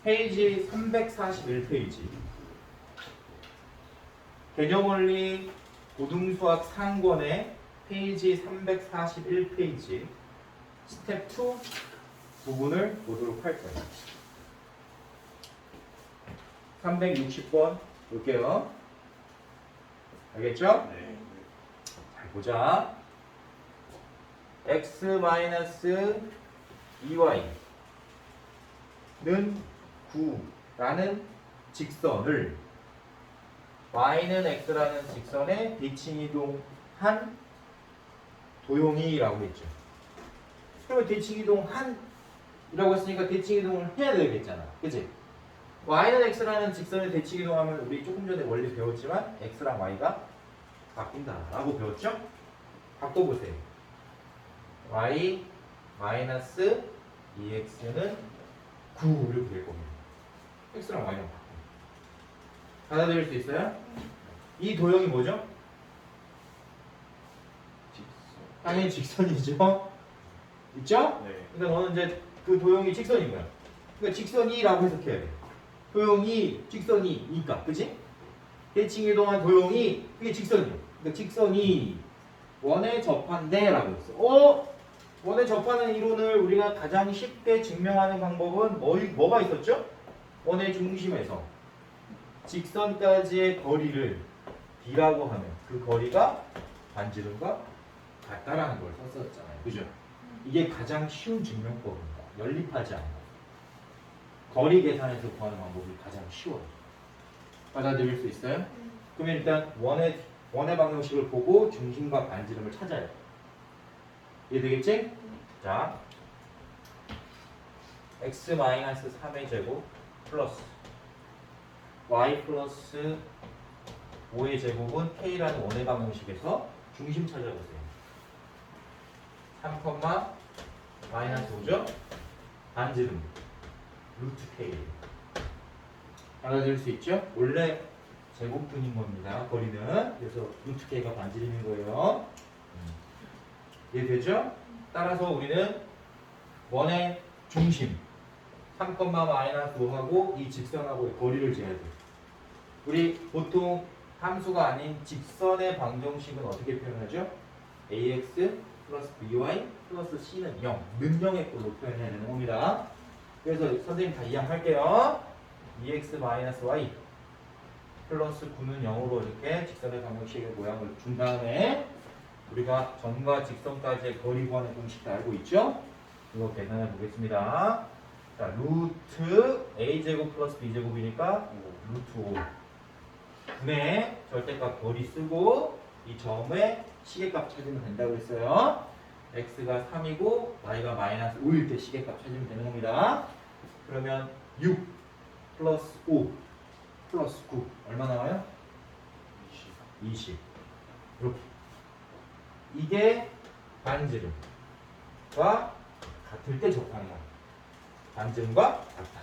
페이지 341페이지. 개념원리 고등수학 상권의 페이지 341페이지 스텝 2 부분을 보도록 할 거예요. 360번 볼게요. 알겠죠? 네. 잘 보자. x-2y는 9라는 직선을 y는 x라는 직선에 대칭이동한 도형이라고 했죠. 그러면 대칭이동한이라고 했으니까 대칭이동을 해야 되겠잖아. 그치? y는 x라는 직선에 대칭이동하면 우리 조금 전에 원리 배웠지만 x랑 y가 바뀐다라고 배웠죠? 바꿔보세요. y 마이너스 2x는 9 이렇게 될 겁니다. x랑 y랑 바꿔. 받아들일 수 있어요? 이 도형이 뭐죠? 당연히 직선이죠. 있죠? 네. 그러니까 너는 이제 그 도형이 직선인 거야. 그러니까 직선이라고 해석해야 돼. 도형이 직선이니까, 그치? 대칭이동한 도형이 그게 직선이야. 그러니까 직선이 원에 접한대라고 했어. 원에 접하는 이론을 우리가 가장 쉽게 증명하는 방법은 뭐가 있었죠? 원의 중심에서 직선까지의 거리를 b라고 하면 그 거리가 반지름과 같다라는 걸 썼었잖아요. 그죠? 이게 가장 쉬운 증명법입니다. 연립하지 않아. 거리 계산에서 구하는 방법이 가장 쉬워요. 받아들일 수 있어요? 그러면 일단 원의 방정식을 보고 중심과 반지름을 찾아요. 이해되겠지? 자, x-3의 제곱 플러스 y 플러스 5의 제곱은 k라는 원의 방정식에서 중심 찾아보세요. 3, 마이너스 5죠? 반지름 루트 k. 알아들을 수 있죠? 원래 제곱분인 겁니다. 거리는. 그래서 루트 k가 반지름인 거예요. 이해되죠? 따라서 우리는 원의 중심 3, 마이너스 5하고 이 직선하고의 거리를 재야 돼. 우리 보통 함수가 아닌 직선의 방정식은 어떻게 표현하죠? ax 플러스 by 플러스 c는 0, 는 0의 꼴로 표현해야 되는 겁니다. 그래서 선생님 다 이양할게요. 2x-y 플러스 9는 0으로 이렇게 직선의 방정식의 모양을 준 다음에 우리가 점과 직선까지의 거리 구하는 공식 다 알고 있죠? 이거 계산해 보겠습니다. 자, 루트 a제곱 플러스 b제곱이니까 루트 5 분의 절대값 거리 쓰고 이 점의 시계값 찾으면 된다고 했어요. x가 3이고 y가 마이너스 5일 때 시계값 찾으면 되는 겁니다. 그러면 6 플러스 5 플러스 9 얼마 나와요? 20. 이렇게. 이게 반지름과 같을 때 접하는 거야. 반지름과 같다.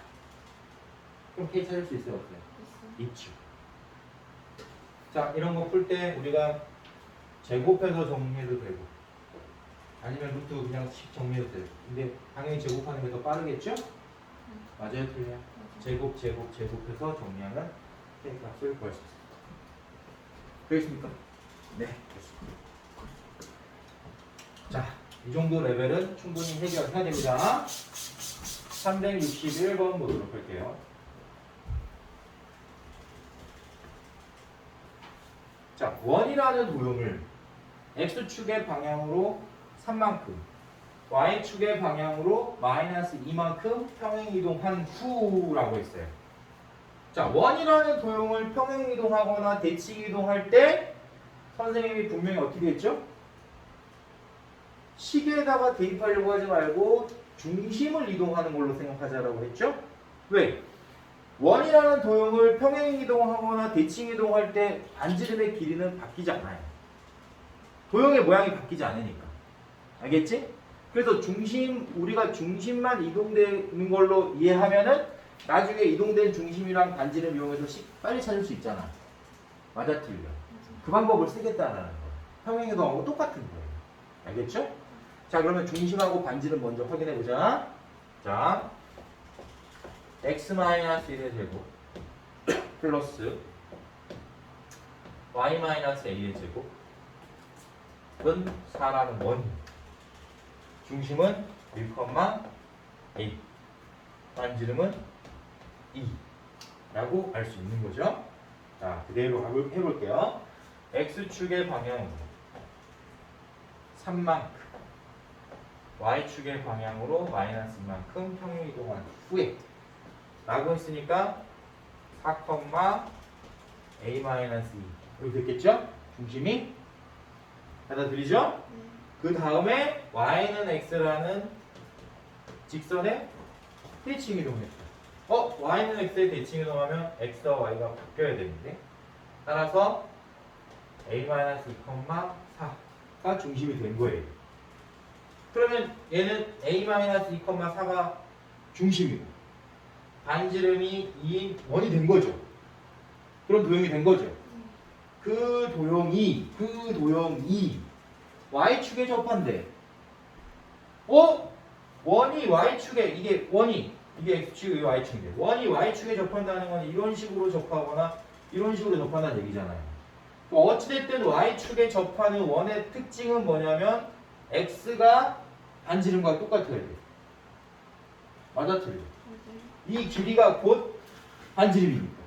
그럼 K 찾을 수 있어요? 없어요? 있죠. 자, 이런 거 풀 때 우리가 제곱해서 정리해도 되고 아니면 루트 그냥 식 정리해도 돼요. 근데 당연히 제곱하는 게 더 빠르겠죠? 맞아요? 틀려요? 제곱해서 정리하면 K 값을 구할 수 있습니다. 되겠습니까? 네, 됐습니다. 자, 이 정도 레벨은 충분히 해결해야 됩니다. 361번 보도록 할게요. 자, 원이라는 도형을 x축의 방향으로 3만큼, y축의 방향으로 마이너스 2만큼 평행이동한 후라고 했어요. 자, 원이라는 도형을 평행이동하거나 대칭이동할 때 선생님이 분명히 어떻게 했죠? 시계에다가 대입하려고 하지 말고 중심을 이동하는 걸로 생각하자라고 했죠? 왜? 원이라는 도형을 평행이동하거나 대칭이동할 때 반지름의 길이는 바뀌지 않아요. 도형의 모양이 바뀌지 않으니까. 알겠지? 그래서 우리가 중심만 이동되는 걸로 이해하면은 나중에 이동된 중심이랑 반지름 이용해서 빨리 찾을 수 있잖아. 맞아, 틀려. 그 방법을 쓰겠다는 거예요. 평행이동하고 똑같은 거예요. 알겠죠? 자, 그러면 중심하고 반지름 먼저 확인해 보자. 자, x-1의 제곱 플러스 y-a의 제곱은 4라는 원. 중심은 1,a. 반지름은 2라고 알 수 있는 거죠. 자, 그대로 해볼게요. x축의 방향으로 3만큼, y축의 방향으로 마이너스 2만큼 평행 이동한 후에 라고 했으니까 4,a-2 이렇게 됐겠죠? 중심이 받아들이죠? 그 다음에 y는 x라는 직선에 대칭 이동했어요. y는 x에 대칭 이동하면 x와 y가 바뀌어야 되는데 따라서 a-2,4가 중심이 된 거예요. 그러면 얘는 a-2,4가 중심이고 반지름이 2인 원이 된 거죠. 그런 도형이 된 거죠. 그 도형이 y축에 접한대. 원이 y축에 이게 x축, 이게 y축인데 원이 y축에 접한다는 건 이런 식으로 접하거나 이런 식으로 접한다는 얘기잖아요. 어찌됐든 y축에 접하는 원의 특징은 뭐냐면 x가 반지름과 똑같아야 돼. 맞아, 틀려? 이 길이가 곧 반지름이니까.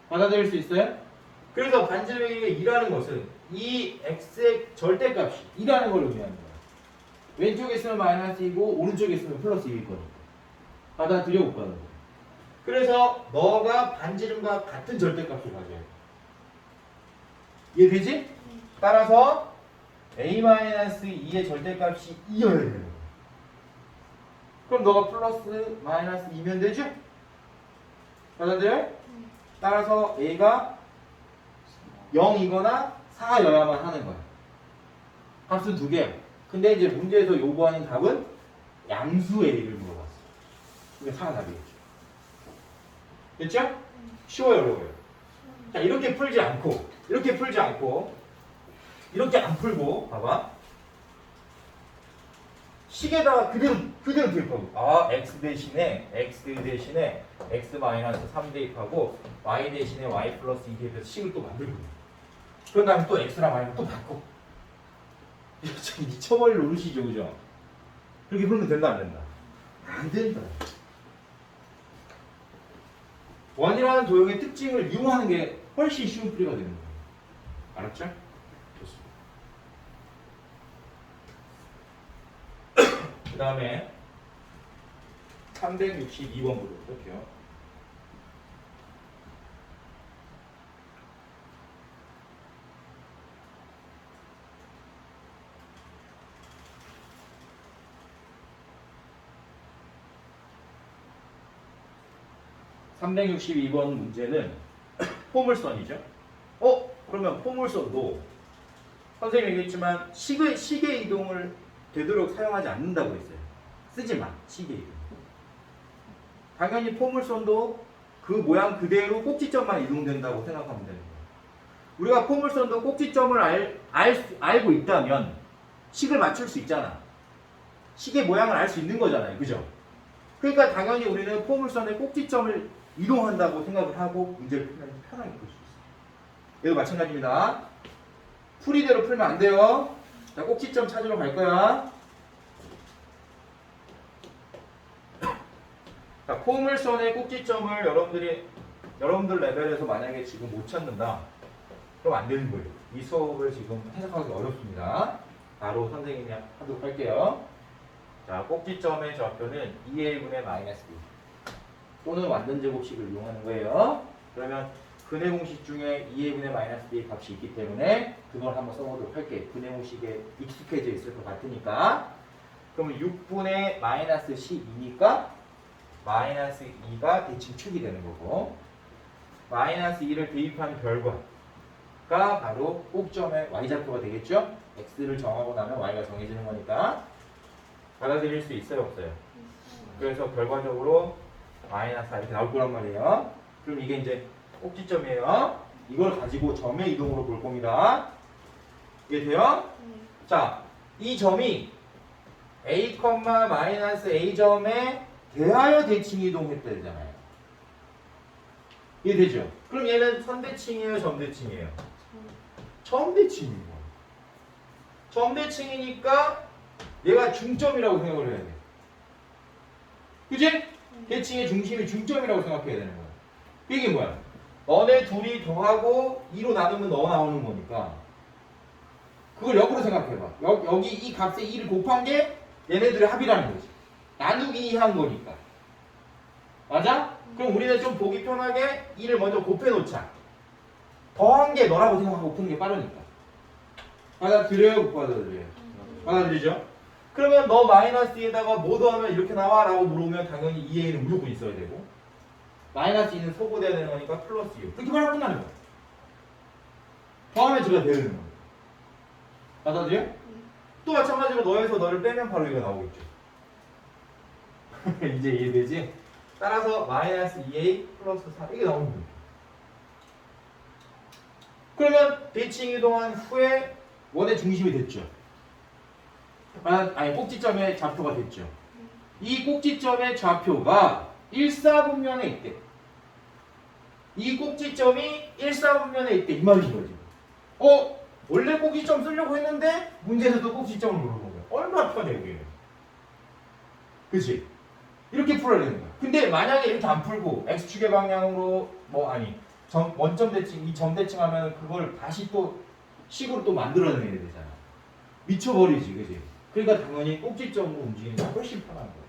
받아들일 수 있어요? 그래서 반지름의 길이가 2라는 것은 이 x의 절대값이 2라는 걸 의미하는 거야. 왼쪽에 있으면 마이너스이고 오른쪽에 있으면 플러스 2일 거니까. 받아들여 못 받아들여. 그래서 너가 반지름과 같은 절대값을 가져야 돼. 이해되지? 따라서 a-2의 절대값이 2여야 되는 거야. 그럼 너가 플러스 마이너스 2면 되죠? 받아들여요? 따라서 a가 0이거나 4여야만 하는 거야. 값은 두 개야. 근데 이제 문제에서 요구하는 답은 양수 a를 물어봤어. 그러니까 4가 답이겠죠. 됐죠? 쉬워요, 어려워요? 자, 이렇게 풀지 않고 이렇게 안 풀고 봐봐. 식에다가 그대로 대입하고 x 대신에 x-3 대입하고 y 대신에 y 플러스 2 대입해서 식을 또 만들고 그런 다음에 또 x랑 y랑 또 바꿔. 이거 참 미쳐버릴 노릇이죠, 그죠? 그렇게 풀면 된다, 안 된다? 안 된다. 원이라는 도형의 특징을 이용하는 게 훨씬 쉬운 풀이가 되는 거예요. 알았죠? 좋습니다. 그 다음에 362번부터 볼게요. (362번) 문제는 포물선이죠. 그러면 포물선도 선생님이 얘기했지만 시계 이동을 되도록 사용하지 않는다고 했어요. 쓰지 마, 시계 이동. 당연히 포물선도 그 모양 그대로 꼭지점만 이동된다고 생각하면 되는 거예요. 우리가 포물선도 꼭지점을 알고 있다면 식을 맞출 수 있잖아. 식의 모양을 알 수 있는 거잖아요. 그죠? 그러니까 당연히 우리는 포물선의 꼭지점을 이동한다고 생각을 하고 문제를 풀면 편하게 풀 수 있어요. 얘도 마찬가지입니다. 풀이대로 풀면 안 돼요. 자, 꼭지점 찾으러 갈 거야. 자, 포물선의 꼭지점을 여러분들 레벨에서 만약에 지금 못 찾는다. 그럼 안 되는 거예요. 이 수업을 지금 해석하기 어렵습니다. 바로 선생님이 하도록 할게요. 자, 꼭지점의 좌표는 2a분의 마이너스 b 또는 완전 제곱식을 이용하는 거예요. 그러면 근의 공식 중에 2a분의 마이너스 b의 값이 있기 때문에 그걸 한번 써보도록 할게요. 근의 공식에 익숙해져 있을 것 같으니까. 그러면 6분의 마이너스 12니까 마이너스 2가 대칭축이 되는 거고 마이너스 2를 대입한 결과가 바로 꼭점의 y좌표가 되겠죠? x를 정하고 나면 y가 정해지는 거니까 받아들일 수 있어요, 없어요? 그래서 결과적으로 마이너스 4 이렇게 나올 거란 말이에요. 그럼 이게 이제 꼭지점이에요. 이걸 가지고 점의 이동으로 볼 겁니다. 이해돼요? 자, 이 점이 a, 마이너스 a점의 대하여 대칭 이동했다 되잖아요. 이해되죠? 그럼 얘는 선대칭이에요, 점대칭이에요? 점대칭인 거예요. 점대칭이니까 얘가 중점이라고 생각을 해야 돼. 그지? 대칭의 중심이 중점이라고 생각해야 되는 거야. 이게 뭐야? 너네 둘이 더하고 2로 나누면 너 나오는 거니까 그걸 역으로 생각해봐. 여기 이 값에 2를 곱한 게 얘네들의 합이라는 거지. 나누기 2 한 거니까. 맞아? 그럼 우리는 좀 보기 편하게 2를 먼저 곱해놓자. 더한 게 너라고 생각하고 푸는 게 빠르니까. 받아들여요? 못 받아들여요? 받아들이죠? 그러면 너 마이너스 2에다가 뭐 더하면 이렇게 나와? 라고 물어보면 당연히 2A는 무조건 있어야 되고 마이너스 2는 소거돼야 되는 거니까 플러스 2. 그렇게 말하면 끝나는 거야. 더하면 제가 되는 거야. 받아들여? 또 마찬가지로 너에서 너를 빼면 바로 이거 나오겠죠. 이제 이해되지? 따라서 마이너스 2A 플러스 4 이게 나오는 거예요. 그러면 대칭 이동한 후에 원의 중심이 됐죠. 아니 꼭지점의 좌표가 됐죠. 이 꼭지점의 좌표가 1사분면에 있대. 이 꼭지점이 1사분면에 있대. 이 말인 거지. 원래 꼭지점 쓰려고 했는데 문제에서도 꼭지점을 물어본 거야. 얼마나 편해 여기는. 그치? 이렇게 풀어야 되는 거야. 근데 만약에 이렇게 안 풀고 x축의 방향으로 원점 대칭, 이 점 대칭 하면 그걸 다시 또 식으로 또 만들어내야 되잖아. 미쳐버리지, 그지? 그러니까 당연히 꼭지점으로 움직이는 게 훨씬 편한 거예요.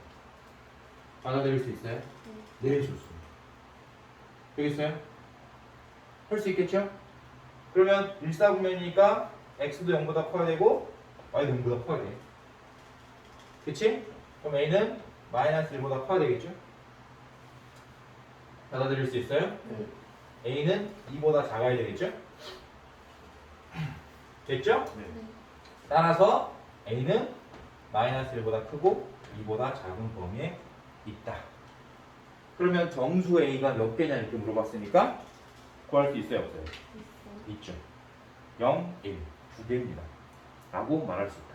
받아들일 수 있어요? 네, 좋습니다. 되겠어요? 할 수 있겠죠? 그러면 일사분면이니까 x도 0보다 커야 되고 y도 0보다 커야 돼. 그치? 그럼 a는 마이너스 1보다 커야 되겠죠? 받아들일 수 있어요? 네. a는 2보다 작아야 되겠죠? 됐죠? 네. 따라서 a는 마이너스 1보다 크고 2보다 작은 범위에 있다. 그러면 정수 a가 몇 개냐 이렇게 물어봤으니까 구할 수 있어요? 없어요? 있죠. 0, 1, 두 개입니다. 라고 말할 수 있다.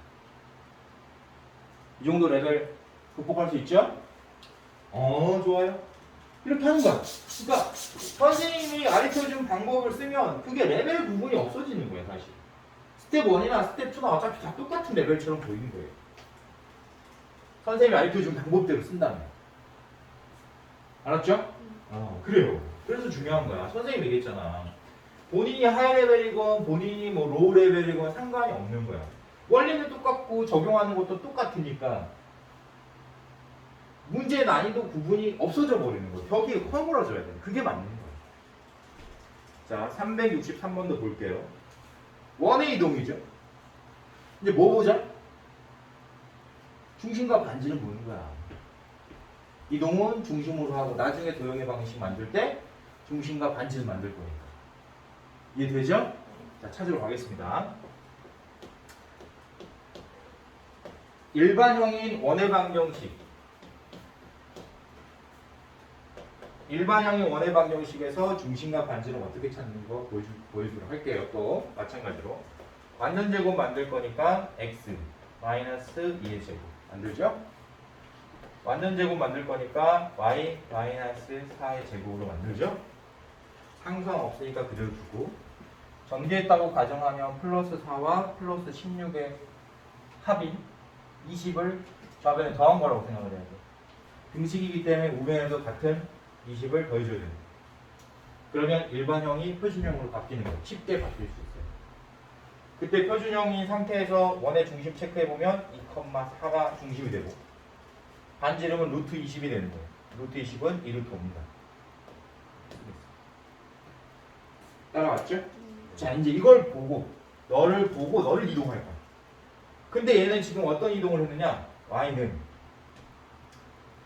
이 정도 레벨 극복할 수 있죠? 좋아요. 이렇게 하는 거야. 그러니까 선생님이 가르쳐준 방법을 쓰면 그게 레벨 구분이 없어지는 거예요, 사실. 스텝 1이나 스텝 2나 어차피 다 똑같은 레벨처럼 보이는 거예요. 선생님이 가르쳐준 방법대로 쓴다면. 알았죠? 그래요. 그래서 중요한 거야. 선생님이 얘기했잖아. 본인이 하이 레벨이건 본인이 뭐 로우 레벨이건 상관이 없는 거야. 원리는 똑같고 적용하는 것도 똑같으니까 문제 난이도 구분이 없어져 버리는 거야. 벽이 허물어져야 돼. 그게 맞는 거야. 자, 363번도 볼게요. 원의 이동이죠. 이제 뭐 보자? 중심과 반지를 보는 거야. 이동은 중심으로 하고 나중에 도형의 방식 만들 때 중심과 반지를 만들 거니까. 이해되죠? 자, 찾으러 가겠습니다. 일반형인 원의 방정식. 일반형인 원의 방정식에서 중심과 반지를 어떻게 찾는 거 보여주도록 할게요. 또 마찬가지로 완전 제곱 만들 거니까 x 마이너스 2의 제곱 만들죠? 완전 제곱 만들 거니까 y 마이너스 4의 제곱으로 만들죠? 상수항 없으니까 그대로 두고 전개했다고 가정하면 플러스 4와 플러스 16의 합인 20을 좌변에 더한 거라고 생각을 해야 돼. 등식이기 때문에 우변에도 같은 20을 더해줘야 됩니다. 그러면 일반형이 표준형으로 바뀌는 거예요. 쉽게 바뀔 수 있어요. 그때 표준형인 상태에서 원의 중심 체크해보면 2,4가 중심이 되고 반지름은 루트 20이 되는 거예요. 루트 20은 2루트 옵니다. 따라왔죠? 자, 이제 이걸 보고 너를 이동할 거야. 근데 얘는 지금 어떤 이동을 했느냐? y는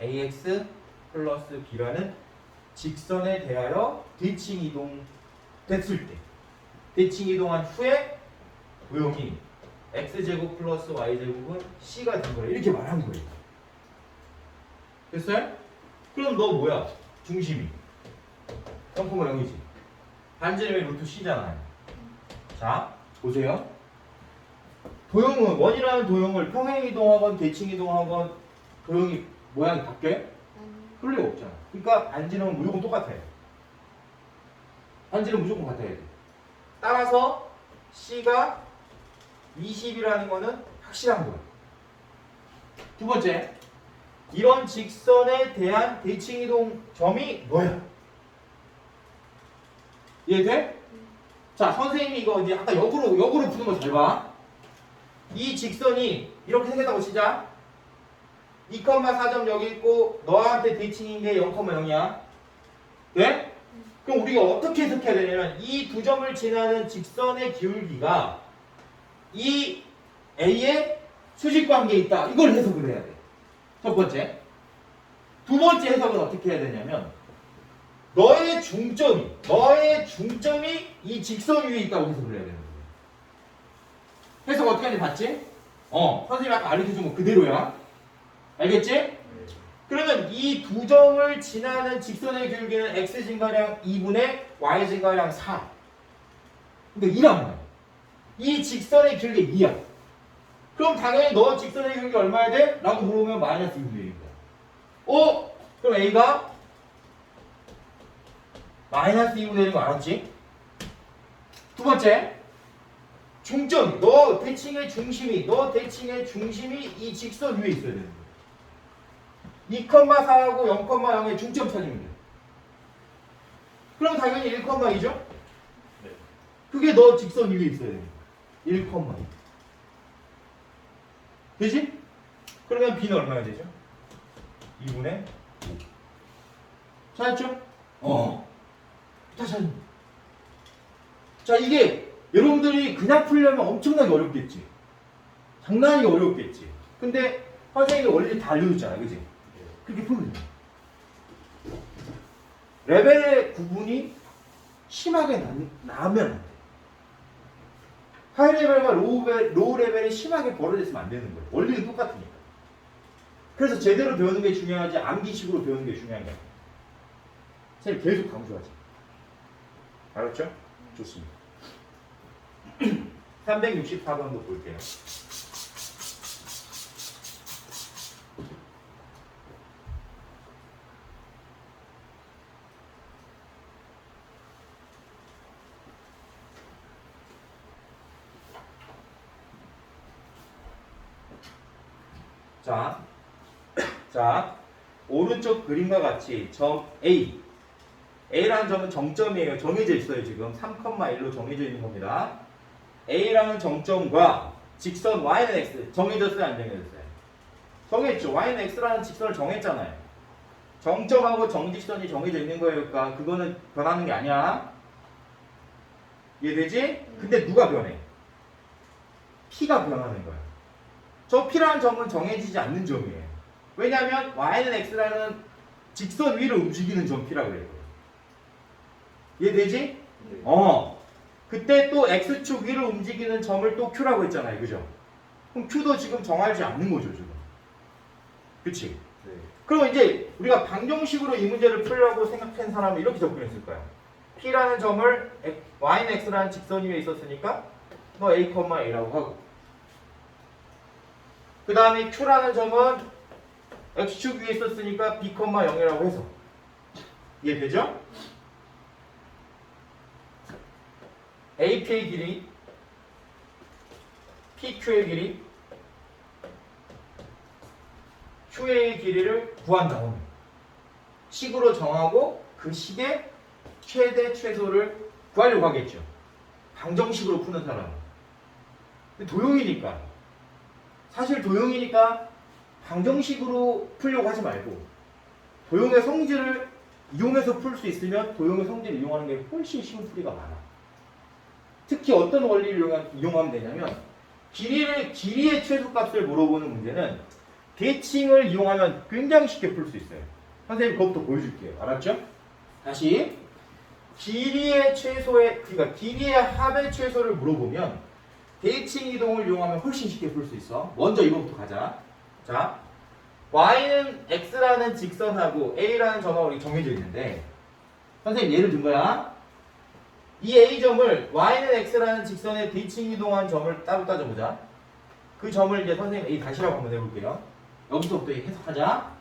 ax 플러스 b라는 직선에 대하여 대칭 이동 됐을 때 대칭 이동한 후에 도형이 x제곱 플러스 y제곱은 c가 된 거야. 이렇게 말한 거예요. 됐어요? 그럼 너 뭐야? 중심이 0,0이지. 반지름이 루트 c잖아요. 자, 보세요. 도형은 원이라는 도형을 평행 이동하건 대칭 이동하건 도형이 모양이 바뀌어요? 그럴 리가 없잖아. 그러니까 반지름은 무조건 똑같아요. 반지름 무조건 같아야 돼. 따라서 C가 20이라는 거는 확실한 거야. 두 번째, 이런 직선에 대한 대칭이동 점이 뭐야? 이해돼? 자, 선생님이 이거 이제 아까 역으로 푸는 거 잘 봐. 이 직선이 이렇게 생겼다고 치자. 2,4점 여기 있고 너한테 대칭인 게 0,0이야. 네? 그럼 우리가 어떻게 해석해야 되냐면 이 두 점을 지나는 직선의 기울기가 이 A의 수직관계에 있다. 이걸 해석을 해야 돼. 첫 번째. 두 번째 해석은 어떻게 해야 되냐면 너의 중점이 이 직선 위에 있다고 해석을 해야 되는 거야. 해석 어떻게 하는지 봤지? 선생님이 아까 알려준 거 그대로야. 알겠지? 그러면 이 두 점을 지나는 직선의 기울기는 x진가량 2분의 y진가량 4. 그러니까 2란 말이야. 이 직선의 기울기 2야. 그럼 당연히 너 직선의 기울기 얼마야 돼? 라고 물어보면 마이너스 2분의 1이야. 그럼 a가 마이너스 2분의 1인 거 알았지? 두 번째, 중점. 너 대칭의 중심이 이 직선 위에 있어야 되는 거야. 2,4하고 0,0의 중점 찾으면 돼. 그럼 당연히 1,2죠? 네. 그게 너 직선 위에 있어야 돼. 1,2. 되지? 그러면 B는 얼마나 되죠? 2분의 5. 찾았죠? 다 찾는. 자, 이게 여러분들이 그냥 풀려면 엄청나게 어렵겠지. 장난이 어렵겠지. 근데 선생님이 원래 다 알려줬잖아, 그지? 그렇게 풀면 돼. 레벨의 구분이 심하게 나면 안 돼. 하이 레벨과 로우 레벨이 심하게 벌어졌으면 안 되는 거예요. 원리는 똑같으니까. 그래서 제대로 배우는 게 중요하지 암기식으로 배우는 게 중요한 거야. 선생님 계속 강조하지. 알았죠? 좋습니다. 364번도 볼게요. 자, 오른쪽 그림과 같이 점 A라는 점은 정점이에요. 정해져 있어요. 지금 3,1로 정해져 있는 겁니다. A라는 정점과 직선 Y는 X 정해졌어요? 안 정해졌어요? 정했죠. Y는 X라는 직선을 정했잖아요. 정점하고 정직선이 정해져 있는 거예요. 그러니까 그거는 변하는 게 아니야. 이해되지? 근데 누가 변해? P가 변하는 거야. 저 P라는 점은 정해지지 않는 점이에요. 왜냐하면 Y는 X라는 직선 위를 움직이는 점 P라고 해요. 이해되지? 네. 그때 또 X축 위를 움직이는 점을 또 Q라고 했잖아요. 그죠? 그럼 Q도 지금 정하지 않는 거죠, 지금. 그치? 네. 그럼 이제 우리가 방정식으로 이 문제를 풀려고 생각한 사람은 이렇게 접근했을 거야. P라는 점을 Y는 X라는 직선 위에 있었으니까 너 A, A라고 하고 그 다음에 Q라는 점은 X축 위에 있었으니까 B, 0이라고 해서 이해되죠? AP의 길이 PQ의 길이 QA의 길이를 구한 다음에 식으로 정하고 그 식의 최대 최소를 구하려고 하겠죠. 방정식으로 푸는 사람은. 근데 도형이니까 사실 도형이니까 방정식으로 풀려고 하지 말고 도형의 성질을 이용해서 풀 수 있으면 도형의 성질을 이용하는 게 훨씬 쉬운 풀이가 많아. 특히 어떤 원리를 이용하면 되냐면 길이의 최소값을 물어보는 문제는 대칭을 이용하면 굉장히 쉽게 풀 수 있어요. 선생님 그것부터 보여줄게요. 알았죠? 다시 길이의 합의 최소를 물어보면 대칭 이동을 이용하면 훨씬 쉽게 풀 수 있어. 먼저 이거부터 가자. 자, Y는 X라는 직선하고 A라는 점하고 이렇게 정해져 있는데 선생님 예를 든 거야. 이 A점을 Y는 X라는 직선에 대칭 이동한 점을 따로 따져보자. 그 점을 이제 선생님 A 다시라고 한번 해볼게요. 여기서부터 해석하자.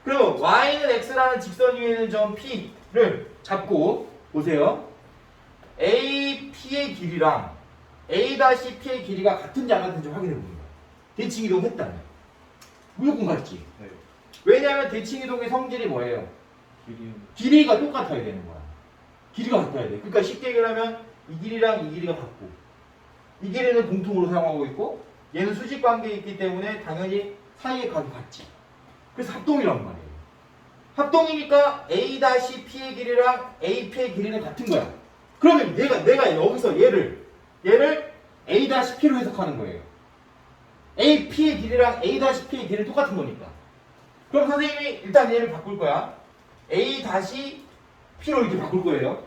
그럼 y는 x라는 직선 위에 있는 점 P를 잡고 보세요. AP의 길이랑 A-P의 길이가 같은지 안 같은지 확인해 보는 거야. 대칭 이동했다면. 무조건 같지. 네. 왜냐하면 대칭 이동의 성질이 뭐예요? 길이. 길이가 똑같아야 되는 거야. 길이가 같아야 돼. 그러니까 쉽게 얘기하면 이 길이랑 이 길이가 같고 이 길이는 공통으로 사용하고 있고 얘는 수직 관계에 있기 때문에 당연히 사이의 값이 같지. 그래서 합동이란 말이에요. 합동이니까 A-P의 길이랑 AP의 길이는 같은 거야. 그러면 내가 여기서 얘를 A-P로 해석하는 거예요. AP의 길이랑 A-P의 길이는 똑같은 거니까. 그럼 선생님이 일단 얘를 바꿀 거야. A-P로 이렇게 바꿀 거예요.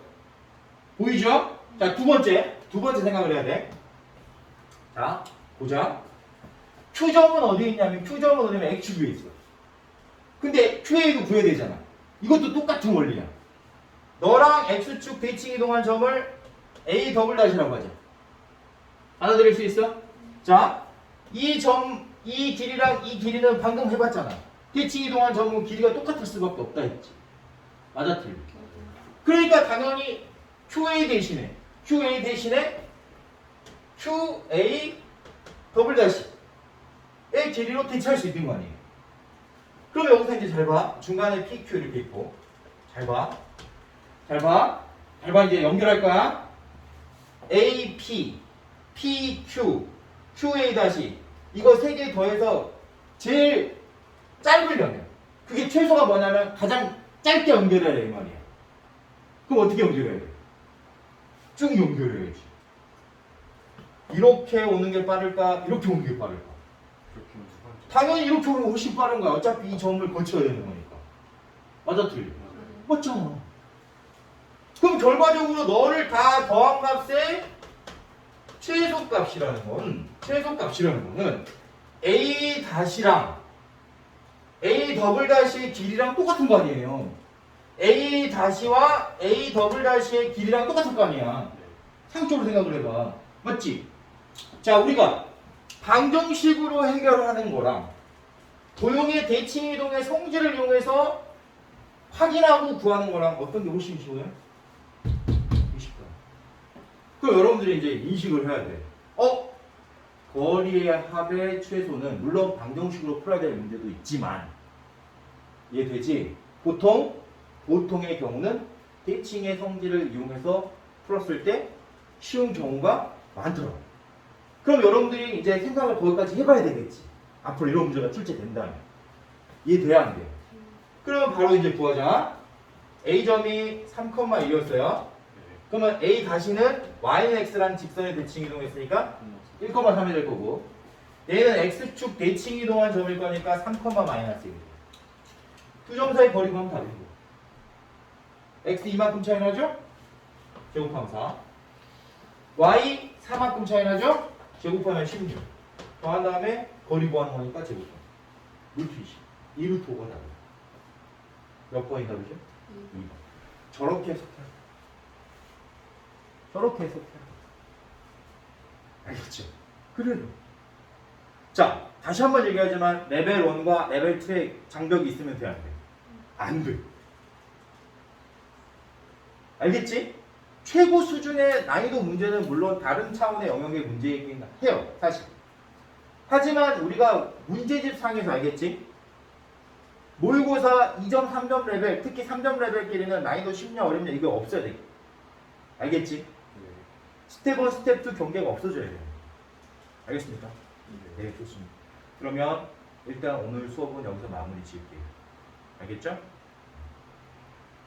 보이죠? 자, 두 번째 생각을 해야 돼. 자, 보자. Q점은 어디에 있냐면 Q점은 어디냐면 X축 위에 있어. 근데 QA도 구해야 되잖아. 이것도 똑같은 원리야. 너랑 X축 대칭 이동한 점을 A 더블 다시라고 하자. 알아들을 수 있어? 자, 이 길이랑 이 길이는 방금 해봤잖아. 대칭 이동한 점은 길이가 똑같을 수밖에 없다 했지. 맞아, 틀려? 그러니까 당연히 QA 대신에 QA 더블 다시의 길이로 대체할 수 있는 거 아니에요. 그럼 여기서 이제 잘 봐. 중간에 PQ 이렇게 있고. 잘 봐. 이제 연결할 거야. AP, PQ, QA 다시. 이거 세 개 더해서 제일 짧으려면. 그게 최소가 뭐냐면 가장 짧게 연결해야 돼, 이 말이야. 그럼 어떻게 연결해야 돼? 쭉 연결해야지. 이렇게 오는 게 빠를까? 이렇게 오는 게 빠를까? 그렇게 무슨 당연히 이렇게 오면 훨씬 빠른 거야. 어차피 이 점을 거쳐야 되는 거니까. 맞아, 틀려? 맞잖아. 그럼 결과적으로 너를 다 더한 값의 최소값이라는 거는 A 다시랑 A 더블 다시의 길이랑 똑같은 거 아니에요. A 다시와 A 더블 다시의 길이랑 똑같을 거 아니야. 상적으로 생각을 해봐. 맞지? 자, 우리가 방정식으로 해결하는 거랑 도형의 대칭 이동의 성질을 이용해서 확인하고 구하는 거랑 어떤 게 훨씬 쉬워요? 쉽다. 그럼 여러분들이 이제 인식을 해야 돼. 거리의 합의 최소는 물론 방정식으로 풀어야 될 문제도 있지만 이해되지? 보통의 경우는 대칭의 성질을 이용해서 풀었을 때 쉬운 경우가 많더라고. 그럼 여러분들이 이제 생각을 거기까지 해봐야 되겠지. 앞으로 이런 문제가 출제된다면. 이해돼야 안 돼? 그럼 바로 이제 구하자. A점이 3,2였어요. 그러면 A 다시는 Y는 X라는 직선의 대칭 이동했으니까 1,3이 될 거고 얘는 X축 대칭 이동한 점일 거니까 3, 마이너스 1. 두 점 사이 거리 구하면 답이고 X 이만큼 차이 나죠? 제곱하면 4. Y 4만큼 차이 나죠? 제곱하면 16. 더한 다음에 거리 구하는 거니까 제곱하면 루트 20. 2루트 5가 답이에요. 몇 번이 답이죠? 2번. 저렇게 해석해요. 알겠죠? 그래요. 자, 다시 한번 얘기하지만 레벨 1과 레벨 2의 장벽이 있으면 돼, 안 돼? 안 돼. 알겠지? 최고 수준의 난이도 문제는 물론 다른 차원의 영역의 문제이긴 해요, 사실. 하지만 우리가 문제집 상에서 알겠지? 모의고사 2점, 3점 레벨, 특히 3점 레벨끼리는 난이도 쉽냐 어렵냐 이거 없어야 돼. 알겠지? 스텝 1, 스텝 2 경계가 없어져야 돼요. 알겠습니까? 네, 좋습니다. 그러면 일단 오늘 수업은 여기서 마무리 지을게요. 알겠죠?